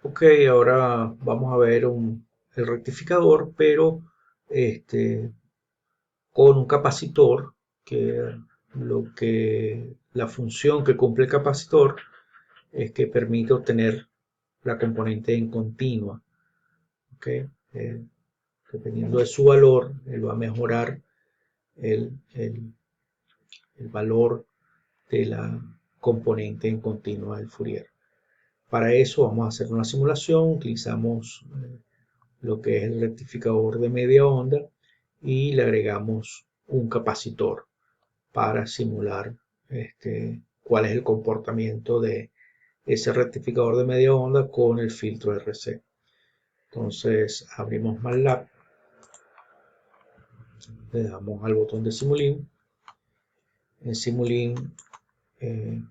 Ok, ahora vamos a ver el rectificador, pero este, con un capacitor, la función que cumple el capacitor es que permite obtener la componente en continua. ¿Ok? Eh, Dependiendo de su valor, él va a mejorar el, el- el valor de la componente en continua del Fourier. Para eso vamos a hacer una simulación, utilizamos lo que es el rectificador de media onda y le agregamos un capacitor para simular cuál es el comportamiento de ese rectificador de media onda con el filtro RC. Entonces abrimos MATLAB, le damos al botón de Simulink. En Simulink, eh,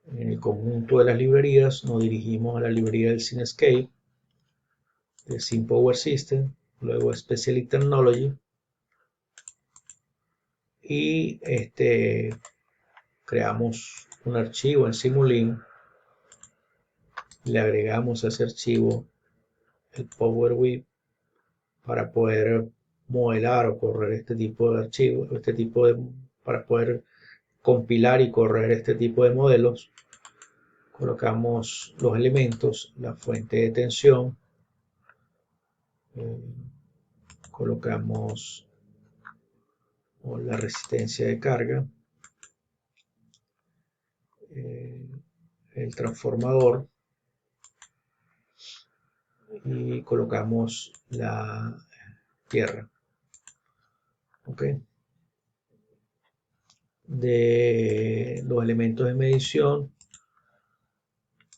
en el conjunto de las librerías, nos dirigimos a la librería del Cinescape, de SimPower System, luego Specialist Technology y creamos un archivo en Simulink, le agregamos a ese archivo el PowerWhip para poder modelar o correr este tipo de archivos, para poder compilar y correr este tipo de modelos. Colocamos los elementos, la fuente de tensión, eh, colocamos la resistencia de carga, eh, el transformador y colocamos la tierra. ¿Okay? De los elementos de medición,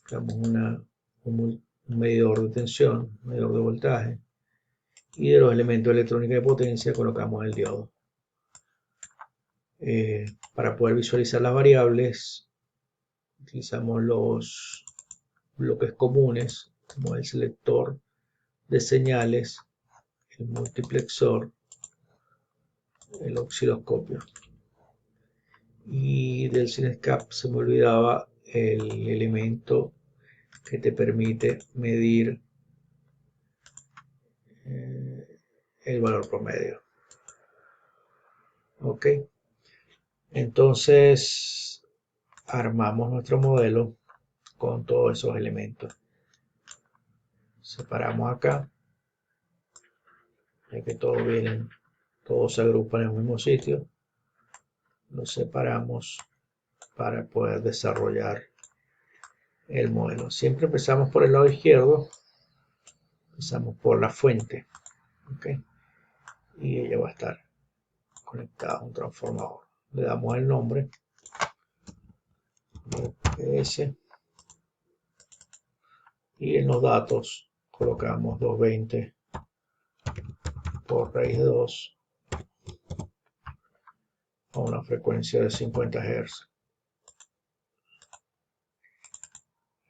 creamos un medidor de tensión, un medidor de voltaje, y de los elementos de electrónica de potencia colocamos el diodo. Para poder visualizar las variables, utilizamos los bloques comunes, como el selector de señales, el multiplexor, el osciloscopio. Y del CineSCAP se me olvidaba el elemento que te permite medir el valor promedio. Ok, entonces armamos nuestro modelo con todos esos elementos. Separamos acá, ya que todos se agrupan en el mismo sitio. Los separamos para poder desarrollar el modelo. Siempre empezamos por el lado izquierdo, empezamos por la fuente, ¿okay? Y ella va a estar conectada a un transformador. Le damos el nombre, PS, y en los datos colocamos 220 por raíz de 2 a una frecuencia de 50 Hz.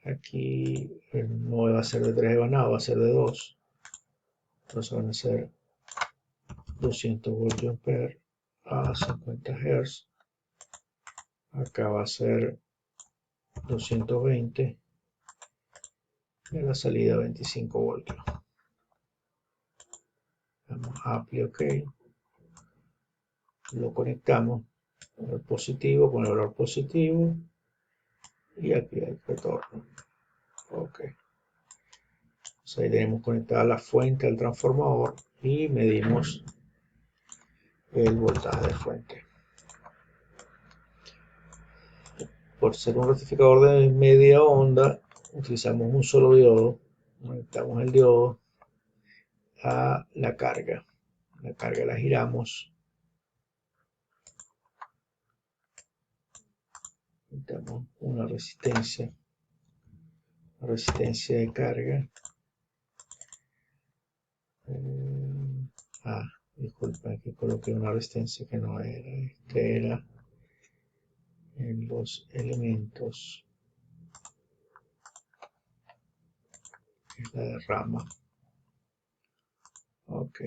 Aquí no va a ser de 3 nada, va a ser de 2. Entonces van a ser 200 voltios amperes a 50 Hz. Acá va a ser 220 y a la salida 25 voltios. Damos Apply OK. Lo conectamos con el positivo, con el valor positivo. Y aquí hay retorno. OK. Entonces ahí tenemos conectada la fuente al transformador y medimos el voltaje de fuente. Por ser un rectificador de media onda, utilizamos un solo diodo. Conectamos el diodo a la carga. La carga la giramos. Conectamos una resistencia de carga. Disculpa, que coloqué una resistencia que no era. Este era en los elementos. Es la de rama. Ok,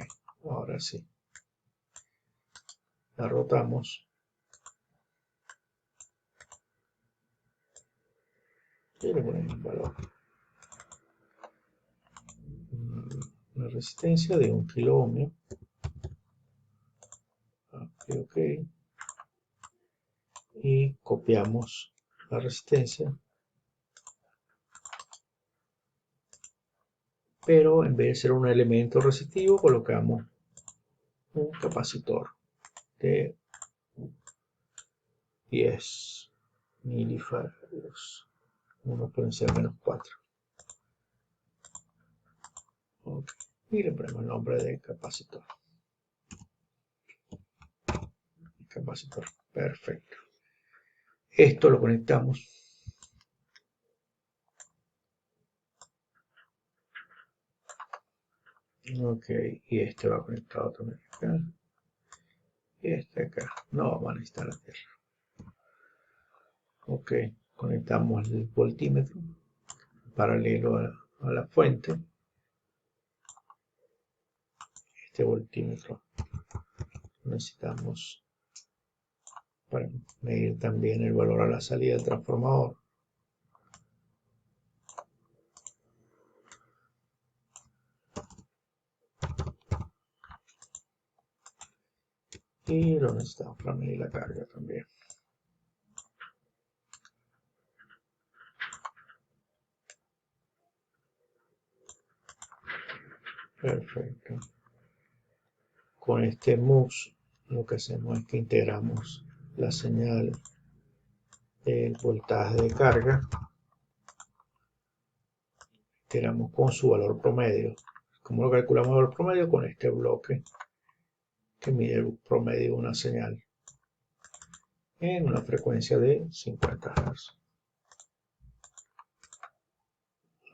ahora sí. La rotamos. Y le ponemos un valor. la resistencia de 1 kilo ohmio. Ok. Y copiamos la resistencia, pero en vez de ser un elemento resistivo colocamos un capacitor de 10 milifarados, 1 exponencial menos 4. Okay. Y le ponemos el nombre de capacitor. Capacitor, perfecto. Esto lo conectamos. Ok, y este va conectado también acá. Y este acá. No vamos a necesitar la tierra. Ok, conectamos el voltímetro paralelo a la fuente. Este voltímetro necesitamos para medir también el valor a la salida del transformador. Y lo necesitamos para medir la carga también. Perfecto. Con este MUX lo que hacemos es que integramos la señal del voltaje de carga, integramos con su valor promedio. ¿Cómo lo calculamos el valor promedio? Con este bloque que mide el promedio de una señal en una frecuencia de 50 Hz.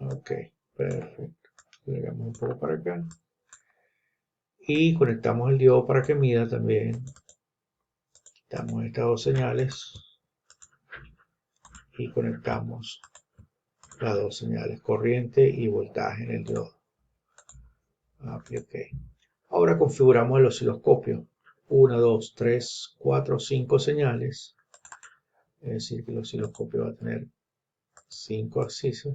Ok, perfecto. Agregamos un poco para acá. Y conectamos el diodo para que mida también. Quitamos estas dos señales y conectamos las dos señales, corriente y voltaje en el diodo. Ok. Ahora configuramos el osciloscopio. 1, 2, 3, 4, 5 señales. Es decir, que el osciloscopio va a tener 5 axis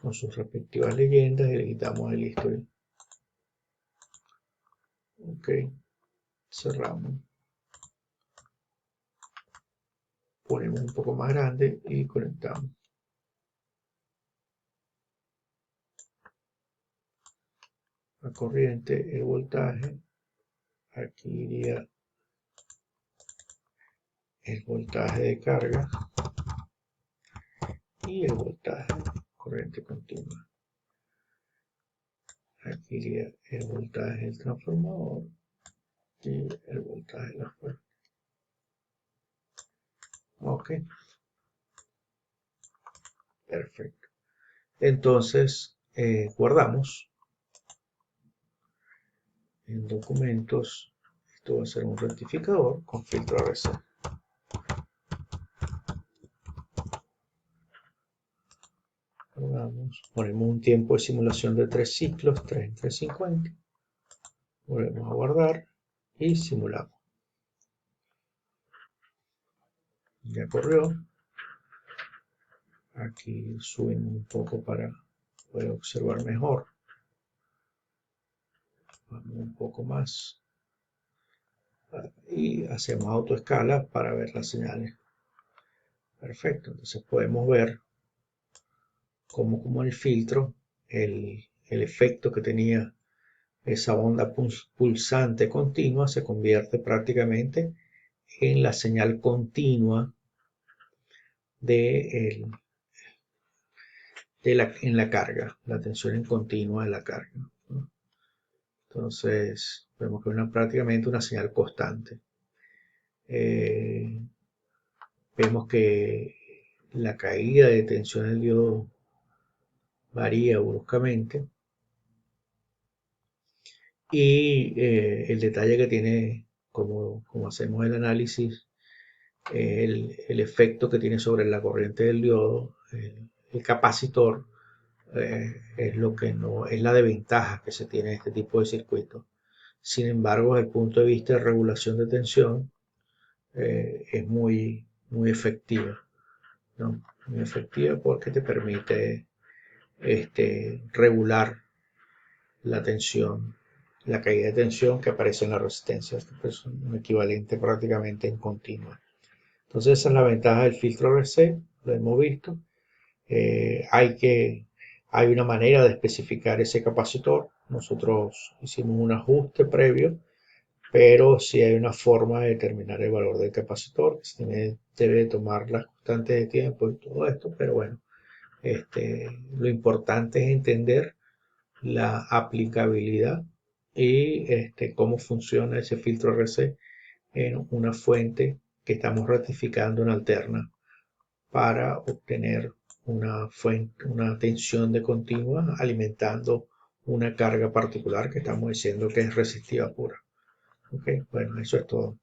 con sus respectivas leyendas y le quitamos el history. Ok, cerramos. Ponemos un poco más grande y conectamos. La corriente, el voltaje. Aquí iría el voltaje de carga y el voltaje corriente continua. Aquí iría el voltaje del transformador y el voltaje de la fuente. Ok, perfecto. Entonces guardamos en documentos. Esto va a ser un rectificador con filtro RC. Ponemos un tiempo de simulación de 3 ciclos, 3 en 350. Volvemos a guardar y simulamos. Ya corrió. Aquí subimos un poco para poder observar mejor. Vamos un poco más. Y hacemos autoescala para ver las señales. Perfecto. Entonces podemos ver cómo el filtro, el efecto que tenía esa onda pulsante continua se convierte prácticamente en la señal continua en la carga, la tensión en continua de la carga, ¿no? Entonces vemos que es prácticamente una señal constante. Vemos que la caída de tensión del diodo varía bruscamente y el detalle que tiene, como hacemos el análisis, el efecto que tiene sobre la corriente del diodo, el capacitor, es lo que no es la desventaja que se tiene en este tipo de circuitos. Sin embargo, desde el punto de vista de regulación de tensión, es muy efectiva, ¿no? Muy efectiva porque te permite regular la tensión, la caída de tensión que aparece en la resistencia. Esto es un equivalente prácticamente en continua. Entonces esa es la ventaja del filtro RC, lo hemos visto. Hay una manera de especificar ese capacitor. Nosotros hicimos un ajuste previo, pero sí hay una forma de determinar el valor del capacitor. Debe tomar las constantes de tiempo y todo esto, pero bueno, lo importante es entender la aplicabilidad y cómo funciona ese filtro RC en una fuente que estamos ratificando en alterna para obtener una tensión de continua alimentando una carga particular que estamos diciendo que es resistiva pura. Ok, bueno, eso es todo.